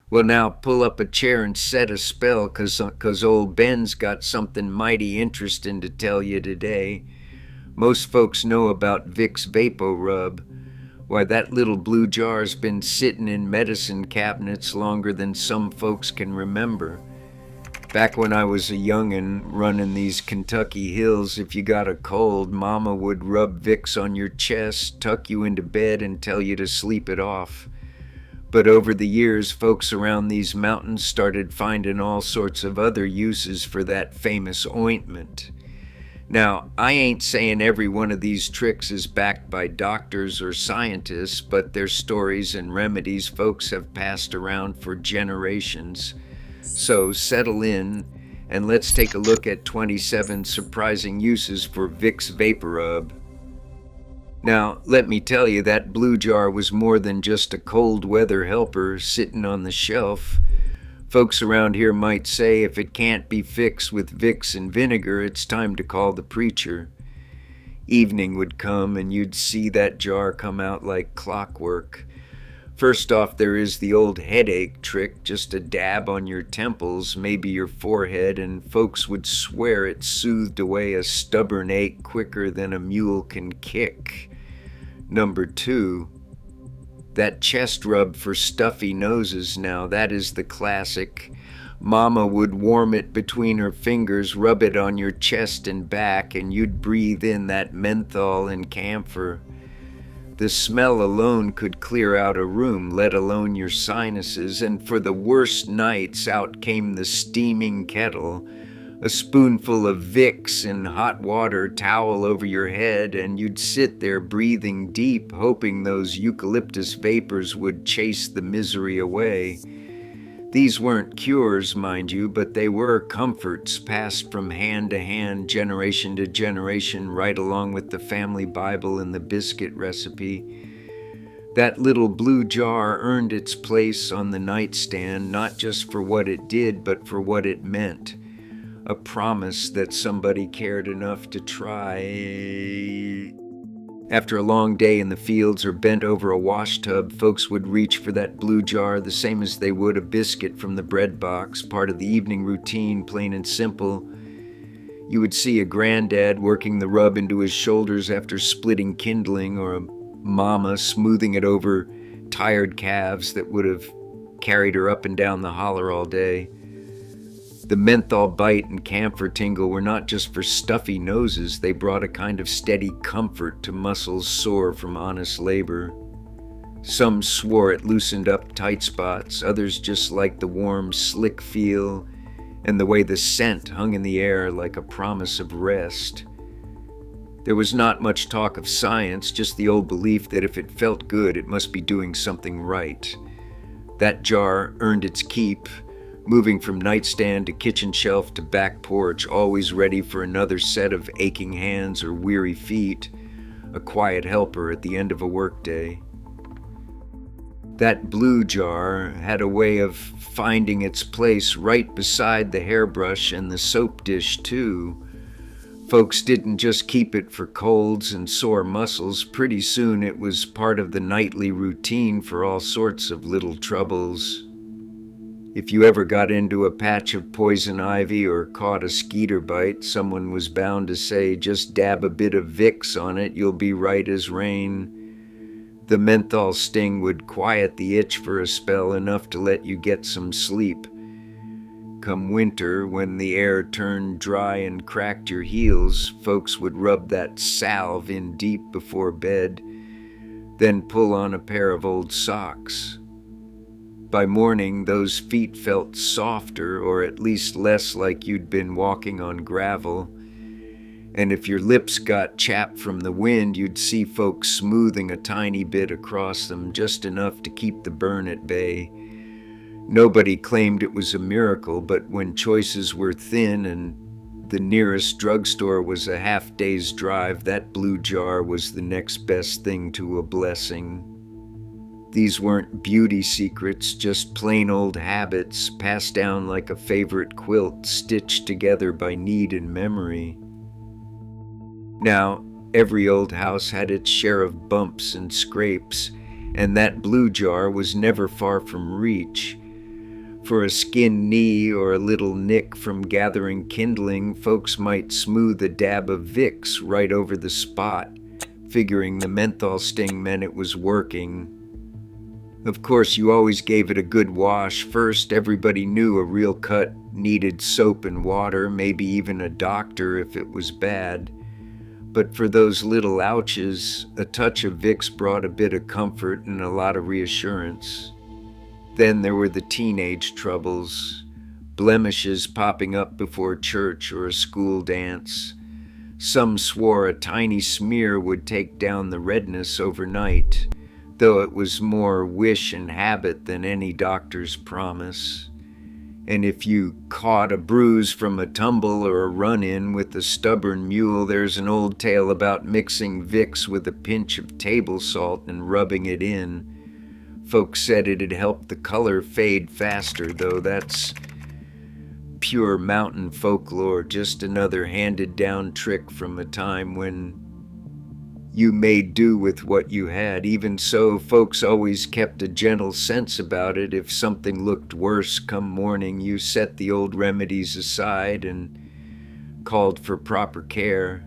Well, now pull up a chair and set a spell, 'cause old Ben's got something mighty interesting to tell you today. Most folks know about Vicks VapoRub. Why, that little blue jar's been sitting in medicine cabinets longer than some folks can remember. Back when I was a youngin' running these Kentucky hills, if you got a cold, Mama would rub Vicks on your chest, tuck you into bed, and tell you to sleep it off. But over the years, folks around these mountains started finding all sorts of other uses for that famous ointment. Now, I ain't saying every one of these tricks is backed by doctors or scientists, but they're stories and remedies folks have passed around for generations. So settle in and let's take a look at 27 surprising uses for Vicks VapoRub. Now, let me tell you, that blue jar was more than just a cold weather helper sitting on the shelf. Folks around here might say if it can't be fixed with Vicks and vinegar, it's time to call the preacher. Evening would come and you'd see that jar come out like clockwork. First off, there is the old headache trick, just a dab on your temples, maybe your forehead, and folks would swear it soothed away a stubborn ache quicker than a mule can kick. Number 2, that chest rub for stuffy noses. Now, that is the classic. Mama would warm it between her fingers, rub it on your chest and back, and you'd breathe in that menthol and camphor. The smell alone could clear out a room, let alone your sinuses, and for the worst nights, out came the steaming kettle, a spoonful of Vicks in hot water, towel over your head, and you'd sit there breathing deep, hoping those eucalyptus vapors would chase the misery away. These weren't cures, mind you, but they were comforts passed from hand to hand, generation to generation, right along with the family Bible and the biscuit recipe. That little blue jar earned its place on the nightstand, not just for what it did, but for what it meant. A promise that somebody cared enough to try. After a long day in the fields or bent over a wash tub, folks would reach for that blue jar the same as they would a biscuit from the bread box, part of the evening routine, plain and simple. You would see a granddad working the rub into his shoulders after splitting kindling, or a mama smoothing it over tired calves that would have carried her up and down the holler all day. The menthol bite and camphor tingle were not just for stuffy noses, they brought a kind of steady comfort to muscles sore from honest labor. Some swore it loosened up tight spots, others just liked the warm, slick feel and the way the scent hung in the air like a promise of rest. There was not much talk of science, just the old belief that if it felt good, it must be doing something right. That jar earned its keep, moving from nightstand to kitchen shelf to back porch, always ready for another set of aching hands or weary feet, a quiet helper at the end of a workday. That blue jar had a way of finding its place right beside the hairbrush and the soap dish, too. Folks didn't just keep it for colds and sore muscles. Pretty soon it was part of the nightly routine for all sorts of little troubles. If you ever got into a patch of poison ivy or caught a skeeter bite, someone was bound to say, just dab a bit of Vicks on it, you'll be right as rain. The menthol sting would quiet the itch for a spell, enough to let you get some sleep. Come winter, when the air turned dry and cracked your heels, folks would rub that salve in deep before bed, then pull on a pair of old socks. By morning, those feet felt softer, or at least less like you'd been walking on gravel. And if your lips got chapped from the wind, you'd see folks smoothing a tiny bit across them, just enough to keep the burn at bay. Nobody claimed it was a miracle, but when choices were thin and the nearest drugstore was a half-day's drive, that blue jar was the next best thing to a blessing. These weren't beauty secrets, just plain old habits, passed down like a favorite quilt, stitched together by need and memory. Now, every old house had its share of bumps and scrapes, and that blue jar was never far from reach. For a skinned knee or a little nick from gathering kindling, folks might smooth a dab of Vicks right over the spot, figuring the menthol sting meant it was working. Of course, you always gave it a good wash first. Everybody knew a real cut needed soap and water, maybe even a doctor if it was bad. But for those little ouches, a touch of Vicks brought a bit of comfort and a lot of reassurance. Then there were the teenage troubles, blemishes popping up before church or a school dance. Some swore a tiny smear would take down the redness overnight, though it was more wish and habit than any doctor's promise. And if you caught a bruise from a tumble or a run-in with a stubborn mule, there's an old tale about mixing Vicks with a pinch of table salt and rubbing it in. Folks said it'd help the color fade faster, though that's pure mountain folklore, just another handed-down trick from a time when you made do with what you had. Even so, folks always kept a gentle sense about it. If something looked worse come morning, you set the old remedies aside and called for proper care.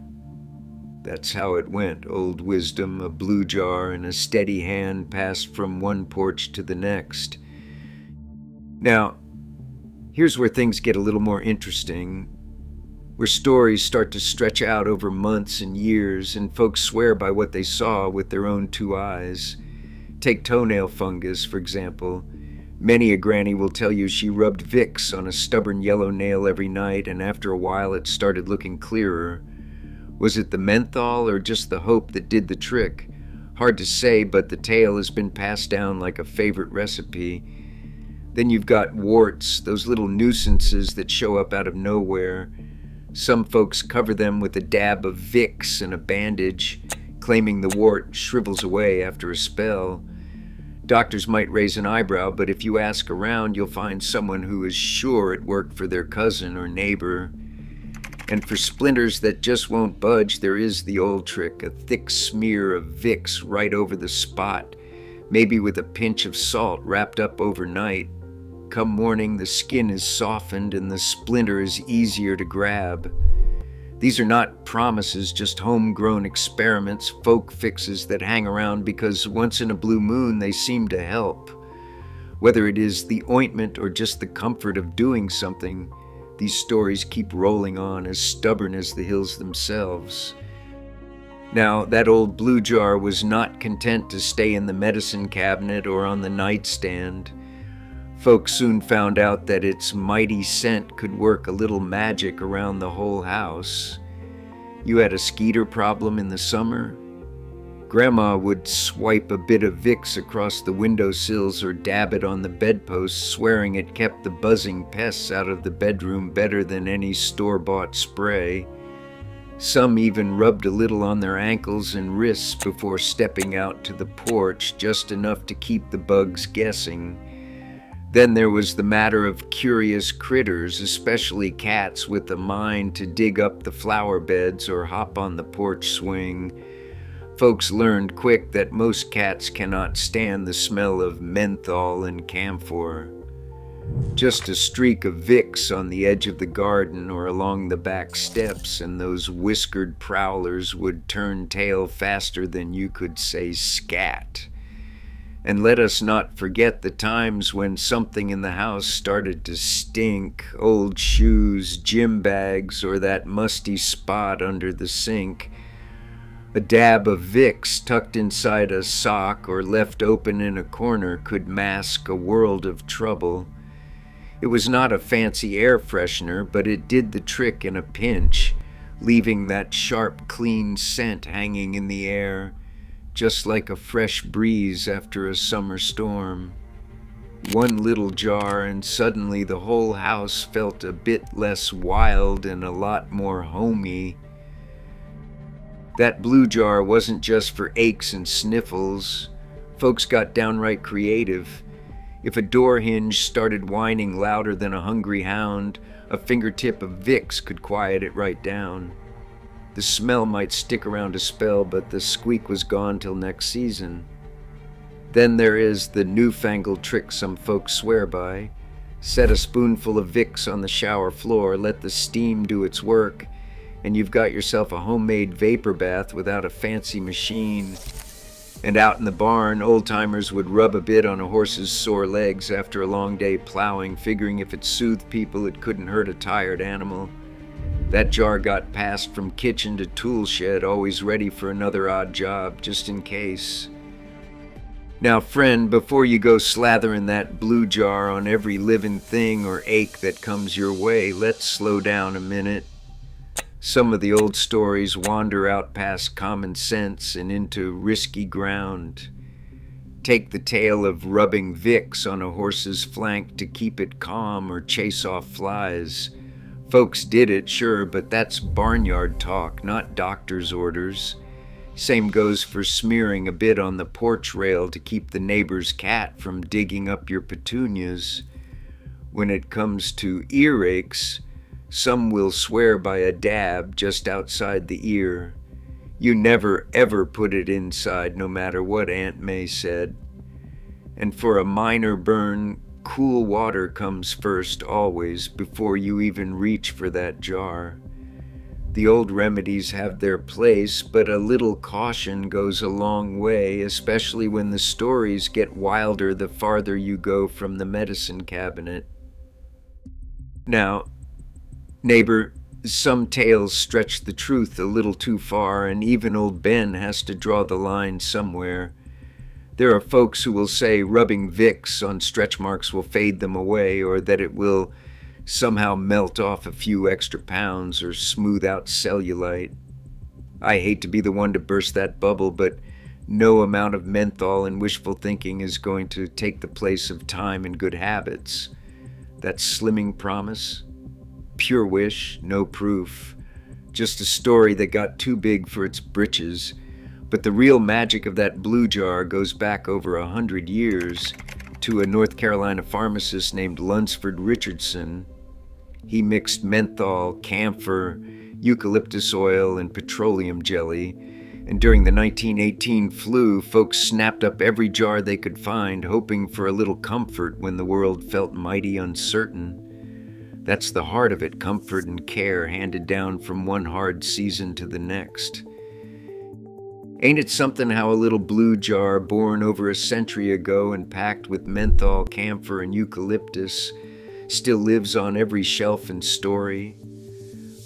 That's how it went. Old wisdom, a blue jar, and a steady hand passed from one porch to the next. Now, here's where things get a little more interesting, where stories start to stretch out over months and years, and folks swear by what they saw with their own two eyes. Take toenail fungus, for example. Many a granny will tell you she rubbed Vicks on a stubborn yellow nail every night, and after a while it started looking clearer. Was it the menthol or just the hope that did the trick? Hard to say, but the tale has been passed down like a favorite recipe. Then you've got warts, those little nuisances that show up out of nowhere. Some folks cover them with a dab of Vicks and a bandage, claiming the wart shrivels away after a spell. Doctors might raise an eyebrow, but if you ask around, you'll find someone who is sure it worked for their cousin or neighbor. And for splinters that just won't budge, there is the old trick, a thick smear of Vicks right over the spot, maybe with a pinch of salt wrapped up overnight. Come morning, the skin is softened and the splinter is easier to grab. These are not promises, just homegrown experiments, folk fixes that hang around because once in a blue moon they seem to help. Whether it is the ointment or just the comfort of doing something, these stories keep rolling on, as stubborn as the hills themselves. Now, that old blue jar was not content to stay in the medicine cabinet or on the nightstand. Folks soon found out that its mighty scent could work a little magic around the whole house. You had a skeeter problem in the summer? Grandma would swipe a bit of Vicks across the windowsills or dab it on the bedposts, swearing it kept the buzzing pests out of the bedroom better than any store-bought spray. Some even rubbed a little on their ankles and wrists before stepping out to the porch, just enough to keep the bugs guessing. Then there was the matter of curious critters, especially cats with a mind to dig up the flower beds or hop on the porch swing. Folks learned quick that most cats cannot stand the smell of menthol and camphor. Just a streak of Vicks on the edge of the garden or along the back steps, and those whiskered prowlers would turn tail faster than you could say scat. And let us not forget the times when something in the house started to stink, old shoes, gym bags, or that musty spot under the sink. A dab of Vicks tucked inside a sock or left open in a corner could mask a world of trouble. It was not a fancy air freshener, but it did the trick in a pinch, leaving that sharp, clean scent hanging in the air, just like a fresh breeze after a summer storm. One little jar and suddenly the whole house felt a bit less wild and a lot more homey. That blue jar wasn't just for aches and sniffles. Folks got downright creative. If a door hinge started whining louder than a hungry hound, a fingertip of Vicks could quiet it right down. The smell might stick around a spell, but the squeak was gone till next season. Then there is the newfangled trick some folks swear by, Set a spoonful of Vicks on the shower floor, let the steam do its work, and you've got yourself a homemade vapor bath without a fancy machine. And out in the barn, old-timers would rub a bit on a horse's sore legs after a long day plowing, figuring if it soothed people, it couldn't hurt a tired animal. That jar got passed from kitchen to tool shed, always ready for another odd job, just in case. Now, friend, before you go slathering that blue jar on every living thing or ache that comes your way, let's slow down a minute. Some of the old stories wander out past common sense and into risky ground. Take the tale of rubbing Vicks on a horse's flank to keep it calm or chase off flies. Folks did it, sure, but that's barnyard talk, not doctor's orders. Same goes for smearing a bit on the porch rail to keep the neighbor's cat from digging up your petunias. When it comes to earaches, some will swear by a dab just outside the ear. You never ever put it inside, no matter what Aunt May said. And for a minor burn, cool water comes first always, before you even reach for that jar. The old remedies have their place, but a little caution goes a long way, especially when the stories get wilder the farther you go from the medicine cabinet. Now, neighbor, some tales stretch the truth a little too far, and even old Ben has to draw the line somewhere. There are folks who will say rubbing Vicks on stretch marks will fade them away, or that it will somehow melt off a few extra pounds or smooth out cellulite. I hate to be the one to burst that bubble, but no amount of menthol and wishful thinking is going to take the place of time and good habits. That slimming promise? Pure wish, no proof. Just a story that got too big for its britches. But the real magic of that blue jar goes back over 100 years to a North Carolina pharmacist named Lunsford Richardson. He mixed menthol, camphor, eucalyptus oil, and petroleum jelly. And during the 1918 flu, folks snapped up every jar they could find, hoping for a little comfort when the world felt mighty uncertain. That's the heart of it, comfort and care handed down from one hard season to the next. Ain't it something how a little blue jar born over a century ago and packed with menthol, camphor, and eucalyptus still lives on every shelf and story?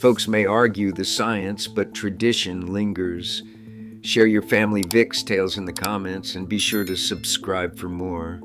Folks may argue the science, but tradition lingers. Share your family Vicks tales in the comments and be sure to subscribe for more.